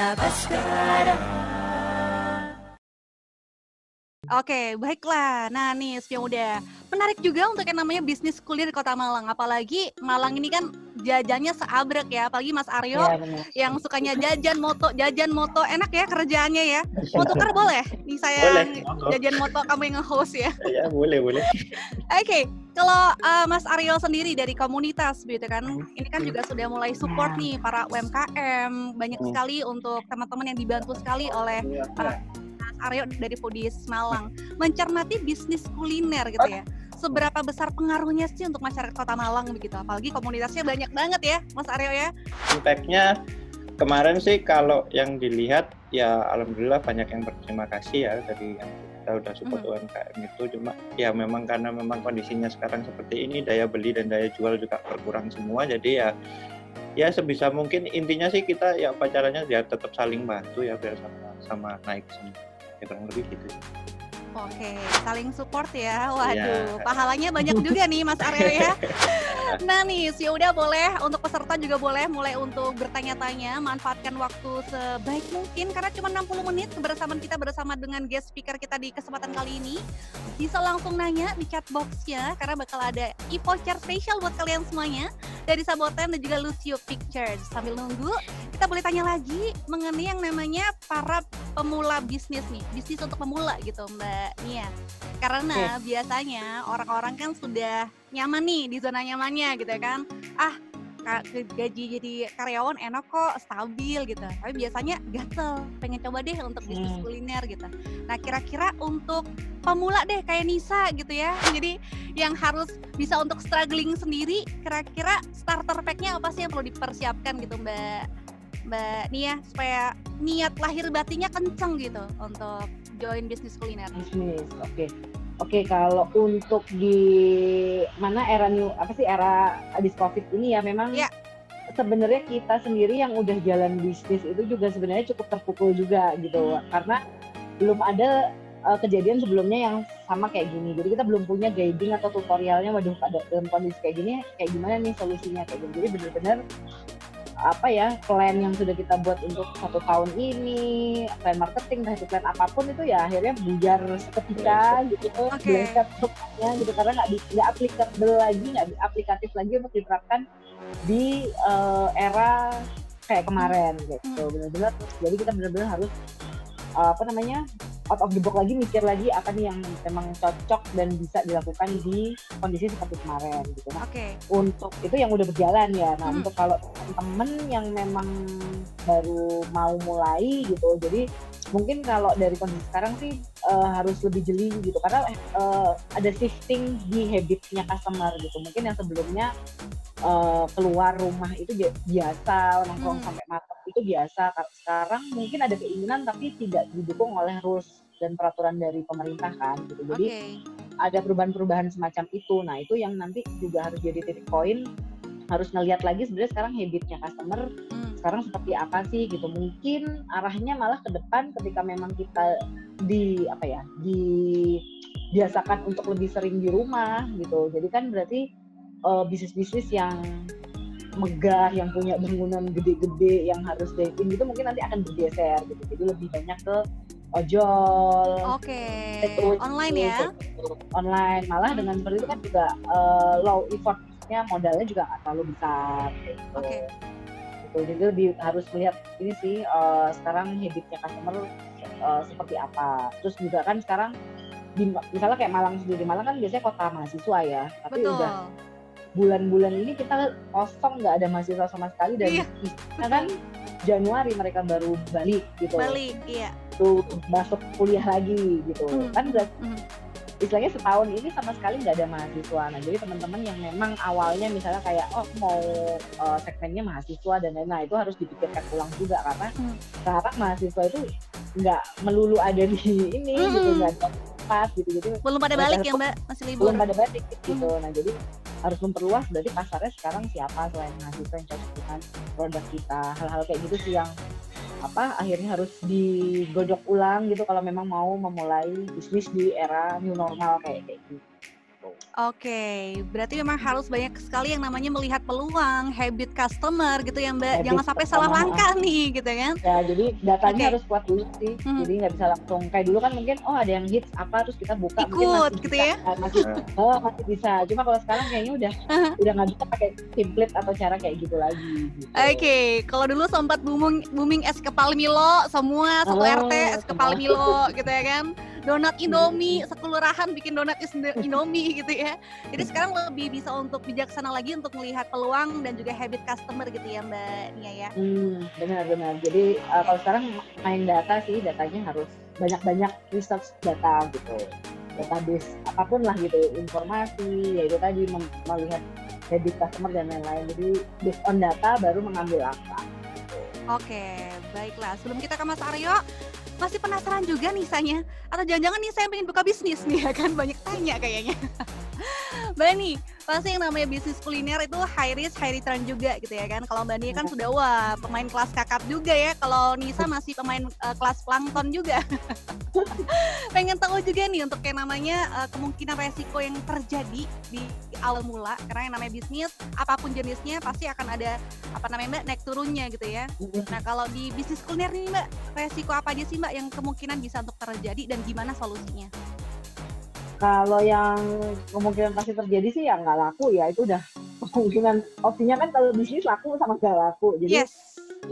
Dunia Baskara. Oke, baiklah. Nah nih, yang udah menarik juga untuk yang namanya bisnis kuliner di Kota Malang. Apalagi Malang ini kan jajannya seabrek ya. Apalagi Mas Aryo yang sukanya jajan moto. Enak ya kerjaannya ya. Mau tukar boleh? Nih saya Boleh. jajan moto, kamu yang nge-host ya. Ya, boleh. Oke, kalau Mas Aryo sendiri dari komunitas gitu kan, ini kan juga sudah mulai support nih para UMKM, banyak sekali untuk teman-teman yang dibantu sekali oleh Mas Aryo dari Foodies Malang mencermati bisnis kuliner gitu ya. Seberapa besar pengaruhnya sih untuk masyarakat Kota Malang begitu? Apalagi komunitasnya banyak banget ya, Mas Aryo ya. Impact-nya kemarin sih kalau yang dilihat ya alhamdulillah banyak yang berterima kasih ya dari yang kita udah support UMKM itu. Cuma ya memang karena memang kondisinya sekarang seperti ini, daya beli dan daya jual juga berkurang semua, jadi ya sebisa mungkin intinya sih kita ya caranya ya tetap saling bantu ya biar sama naik semua. Ya kurang lebih gitu. Oke, saling support ya. Waduh, pahalanya banyak juga nih Mas Aryo ya. Nah nih, udah boleh untuk peserta juga boleh mulai untuk bertanya-tanya, manfaatkan waktu sebaik mungkin karena cuma 60 menit kebersamaan kita bersama dengan guest speaker kita di kesempatan kali ini. Bisa langsung nanya di chat box-nya karena bakal ada e-voucher spesial buat kalian semuanya dari Saboten dan juga Lucio Pictures. Sambil nunggu, kita boleh tanya lagi mengenai yang namanya para pemula bisnis nih, bisnis untuk pemula gitu Mbak Nia. Karena biasanya orang-orang kan sudah nyaman nih di zona nyamannya gitu kan. Gaji jadi karyawan enak kok, stabil gitu. Tapi biasanya gatel, pengen coba deh untuk bisnis kuliner gitu. Nah kira-kira untuk pemula deh kayak Nisa gitu ya. Jadi yang harus bisa untuk struggling sendiri, kira-kira starter pack-nya apa sih yang perlu dipersiapkan gitu Mbak Nia supaya niat lahir batinnya kenceng gitu untuk join bisnis kuliner. Oke, kalau untuk di mana era abis Covid ini ya memang sebenarnya kita sendiri yang udah jalan bisnis itu juga sebenarnya cukup terpukul juga gitu karena belum ada kejadian sebelumnya yang sama kayak gini. Jadi kita belum punya guiding atau tutorialnya dalam kondisi kayak gini kayak gimana nih solusinya kayak gini. Jadi benar-benar plan yang sudah kita buat untuk 1 tahun ini, plan marketing, plan apapun itu ya akhirnya bujar seketika gitu, blanket semuanya gitu karena nggak applicable lagi, nggak aplikatif lagi untuk diterapkan di era kayak kemarin gitu. Benar-benar, jadi kita benar-benar harus out of the box lagi, mikir lagi apa nih yang memang cocok dan bisa dilakukan di kondisi seperti kemarin gitu. Nah, untuk itu yang udah berjalan ya. Nah, untuk kalau teman-teman yang memang baru mau mulai gitu, jadi mungkin kalau dari kondisi sekarang sih harus lebih jeli gitu karena ada shifting di habitnya customer gitu. Mungkin yang sebelumnya keluar rumah itu biasa, nongkrong sampai malam itu biasa. Sekarang mungkin ada keinginan tapi tidak didukung oleh rules dan peraturan dari pemerintah kan gitu. Jadi ada perubahan-perubahan semacam itu. Nah itu yang nanti juga harus jadi titik poin, harus ngelihat lagi sebenarnya sekarang habitnya customer sekarang seperti apa sih gitu. Mungkin arahnya malah ke depan ketika memang kita dibiasakan untuk lebih sering di rumah gitu. Jadi kan berarti bisnis-bisnis yang megah, yang punya bangunan gede-gede, yang harus dine-in gitu mungkin nanti akan bergeser gitu. Jadi lebih banyak ke ojol, online ya? Online, malah dengan seperti itu kan juga low effortnya, modalnya juga nggak terlalu besar gitu. Gitu. Jadi lebih harus melihat ini sih sekarang habitnya customer seperti apa. Terus juga kan sekarang misalnya kayak Malang sendiri, Malang kan biasanya kota mahasiswa ya, tapi udah bulan-bulan ini kita kosong, nggak ada mahasiswa sama sekali dan kan Januari mereka baru balik gitu. Tuh masuk kuliah lagi gitu. Kan berarti istilahnya setahun ini sama sekali nggak ada mahasiswa. Nah jadi teman-teman yang memang awalnya misalnya kayak mau segmennya mahasiswa dan lain-lain, itu harus dipikirkan ulang juga karena sekarang mahasiswa itu nggak melulu ada di ini gitu, nggak ada tempat gitu. Jadi belum pada balik ya Mbak, masih libur. Belum pada balik gitu. Nah jadi harus memperluas berarti pasarnya sekarang siapa selain mahasiswa yang cocok dengan produk kita. Hal-hal kayak gitu sih yang akhirnya harus digodok ulang gitu kalau memang mau memulai bisnis di era new normal kayak gitu. gitu. Oke, berarti memang harus banyak sekali yang namanya melihat peluang, habit customer gitu ya Mbak. Jangan sampai salah langkah nih gitu kan. Ya, jadi datanya harus kuat dulu sih. Jadi nggak bisa langsung kayak dulu kan mungkin ada yang hits apa terus kita buka ikut mungkin masih gitu bisa, ya. masih bisa. Cuma kalau sekarang kayaknya udah nggak bisa pakai template atau cara kayak gitu lagi. Gitu. Oke, kalau dulu sempat booming es kepal Milo, semua satu RT es kepal Milo gitu ya kan. Donat Indomie, sekelurahan bikin donat Indomie gitu ya. Jadi sekarang lebih bisa untuk bijaksana lagi untuk melihat peluang dan juga habit customer gitu ya Mbak Nia ya. Benar. Jadi kalau sekarang main data sih, datanya harus banyak-banyak research data gitu. Database apapun lah gitu, informasi, yaitu tadi melihat habit customer dan lain-lain. Jadi based on data baru mengambil langkah. Oke, baiklah. Sebelum kita ke Mas Aryo, masih penasaran juga nih Sanya? Atau jangan-jangan nih saya pengen buka bisnis nih ya kan? Banyak tanya kayaknya. Mbak nih, pasti yang namanya bisnis kuliner itu high risk, high return juga gitu ya kan? Kalau Mbak Nia kan sudah pemain kelas kakap juga ya. Kalau Nisa masih pemain kelas plankton juga. Pengen tahu juga nih untuk kayak namanya kemungkinan resiko yang terjadi di awal mula. Karena yang namanya bisnis, apapun jenisnya pasti akan ada Mbak naik turunnya gitu ya. Nah kalau di bisnis kuliner nih Mbak, resiko apa aja sih Mbak yang kemungkinan bisa untuk terjadi dan gimana solusinya? Kalau yang kemungkinan pasti terjadi sih ya nggak laku ya, itu udah kemungkinan. Opsinya kan kalau bisnis laku sama nggak laku. Jadi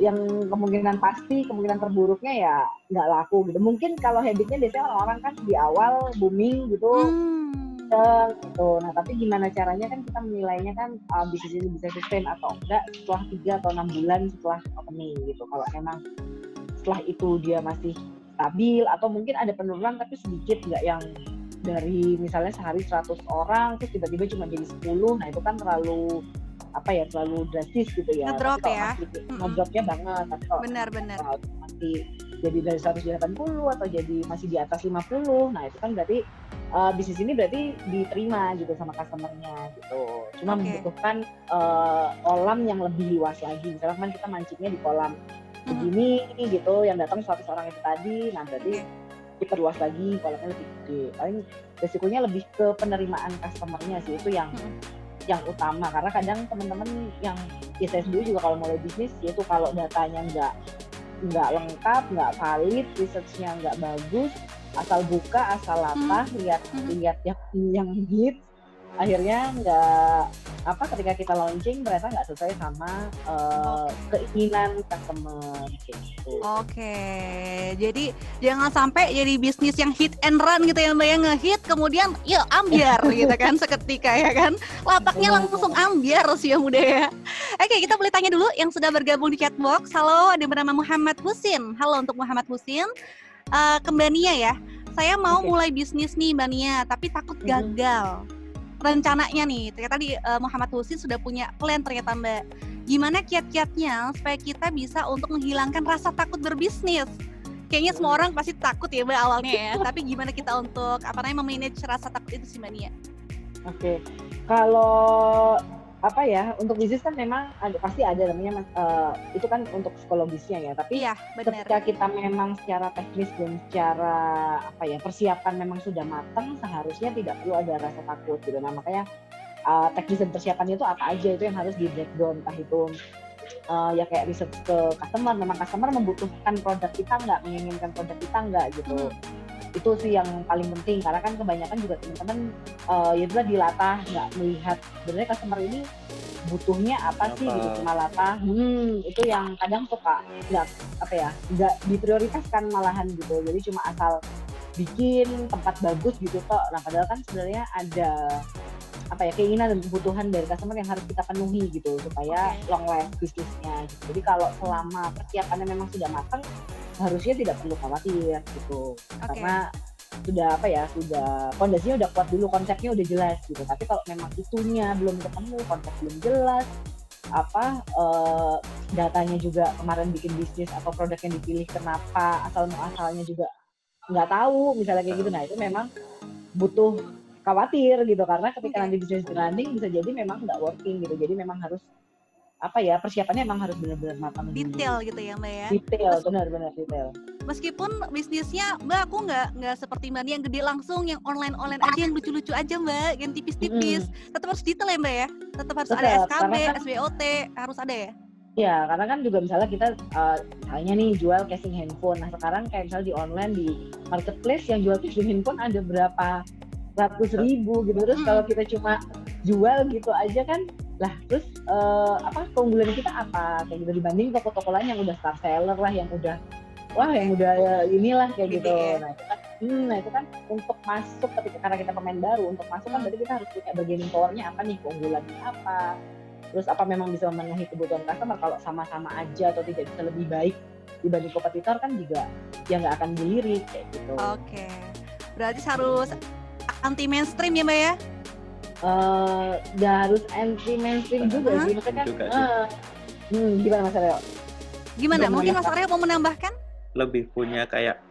yang kemungkinan pasti, kemungkinan terburuknya ya nggak laku gitu. Mungkin kalau habitnya biasanya orang-orang kan di awal booming gitu. Gitu. Nah tapi gimana caranya kan kita menilainya kan bisnis ini bisa sustain atau enggak setelah 3 atau 6 bulan setelah opening gitu. Kalau emang setelah itu dia masih stabil atau mungkin ada penurunan tapi sedikit, nggak yang dari misalnya sehari 100 orang terus tiba-tiba cuma jadi 10, nah itu kan terlalu drastis gitu ya. Ngedrop ya. Ngedropnya banget. Tapi kalau benar. masih jadi dari 180 atau jadi masih di atas 50, nah itu kan berarti bisnis ini berarti diterima gitu sama customernya gitu. Cuma membutuhkan kolam yang lebih luas lagi. Misalnya kan kita mancingnya di kolam begini gitu, yang datang 100 orang itu tadi, nah berarti diperluas lagi, kolamnya lebih gede. Paling resikonya lebih ke penerimaan customernya sih, itu yang utama. Karena kadang teman-teman yang saya sendiri juga kalau mulai bisnis, yaitu kalau datanya nggak lengkap, nggak valid, researchnya nggak bagus, asal buka, asal latah, lihat yang hit, akhirnya ketika kita launching ternyata nggak sesuai sama keinginan customer gitu. Oke, jadi jangan sampai jadi bisnis yang hit and run gitu ya Mbak ya, ngehit kemudian yuk ambiar gitu kan seketika ya kan, lapaknya langsung ambiar sih ya muda ya. Oke, kita boleh tanya dulu yang sudah bergabung di chatbox. Halo, ada bernama Muhammad Husin. Halo untuk Muhammad Husin. Ke Mbak Nia ya, saya mau mulai bisnis nih Mbak Nia, tapi takut gagal. Rencananya nih, ternyata di Muhammad Husin sudah punya plan ternyata Mbak. Gimana kiat-kiatnya supaya kita bisa untuk menghilangkan rasa takut berbisnis? Kayaknya semua orang pasti takut ya Mbak awalnya ya, tapi gimana kita untuk memanage rasa takut itu sih Mbak Nia? Oke, kalau untuk bisnis kan memang pasti ada namanya itu kan untuk psikologisnya ya, tapi ketika kita memang secara teknis dan secara persiapan memang sudah matang, seharusnya tidak perlu ada rasa takut gitu. Nah makanya teknis dan persiapannya itu apa aja, itu yang harus di breakdown. Entah itu ya kayak research ke customer, memang customer membutuhkan produk kita nggak, menginginkan produk kita nggak gitu. Itu sih yang paling penting, karena kan kebanyakan juga teman-teman ya udah dilatah, nggak melihat sebenarnya customer ini butuhnya apa sih gitu, cuma latah. Itu yang kadang suka nggak diprioritaskan malahan gitu. Jadi cuma asal bikin tempat bagus gitu kok. Nah padahal kan sebenarnya ada keinginan dan kebutuhan dari customer yang harus kita penuhi gitu supaya long life bisnisnya gitu. Jadi kalau selama persiapannya memang sudah matang, harusnya tidak perlu khawatir gitu. Karena sudah fondasinya udah kuat dulu, konsepnya udah jelas gitu. Tapi kalau memang itunya belum ketemu, konsep belum jelas, datanya juga kemarin bikin bisnis atau produk yang dipilih kenapa asal muasalnya juga nggak tahu misalnya kayak gitu, nah itu memang butuh khawatir gitu, karena ketika nanti bisnis running bisa jadi memang nggak working gitu. Jadi memang harus apa ya, persiapannya emang harus benar-benar matang detail gitu ya Mbak ya. Detail, benar-benar detail. Meskipun bisnisnya Mbak, aku nggak seperti Mbak yang gede langsung, yang online aja, yang lucu-lucu aja Mbak, yang tipis-tipis. Tetap harus detail ya Mbak ya. Tetap harus ada SKB, SBOT, harus ada ya. Ya, karena kan juga misalnya kita misalnya nih jual casing handphone. Nah sekarang kayak misalnya di online, di marketplace yang jual casing handphone ada berapa ratus ribu gitu. Terus kalau kita cuma jual gitu aja kan, lah terus keunggulan kita apa? Kayak gitu dibanding toko-toko lain yang udah star seller lah, yang udah inilah kayak gitu. Nah itu kan untuk masuk, karena kita pemain baru, untuk masuk kan berarti kita harus punya bargaining power-nya apa nih, keunggulannya apa. Terus apa memang bisa memenuhi kebutuhan customer. Kalau sama-sama aja atau tidak bisa lebih baik dibanding kompetitor kan juga ya nggak akan dilirik kayak gitu. Oke. Berarti harus anti mainstream ya Mbak ya? Nggak harus anti mainstream juga sih. Maksudnya kan gimana Mas Aryo? Gimana? Mungkin Mas Aryo mau menambahkan? Lebih punya kayak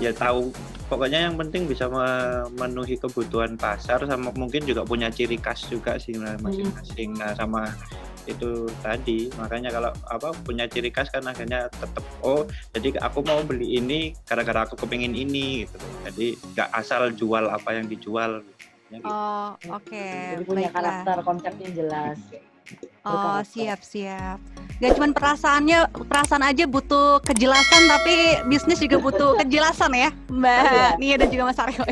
ya tahu, pokoknya yang penting bisa memenuhi kebutuhan pasar, sama mungkin juga punya ciri khas juga sih masing-masing. Nah sama itu tadi, makanya kalau punya ciri khas kan akhirnya tetap jadi aku mau beli ini gara-gara aku kepingin ini gitu. Jadi nggak asal jual apa yang dijual gitu. Oke. Jadi punya karakter, konsepnya jelas. Siap. Gak cuma perasaan aja butuh kejelasan, tapi bisnis juga butuh kejelasan ya Mbak Nia dan juga Mas Aryo.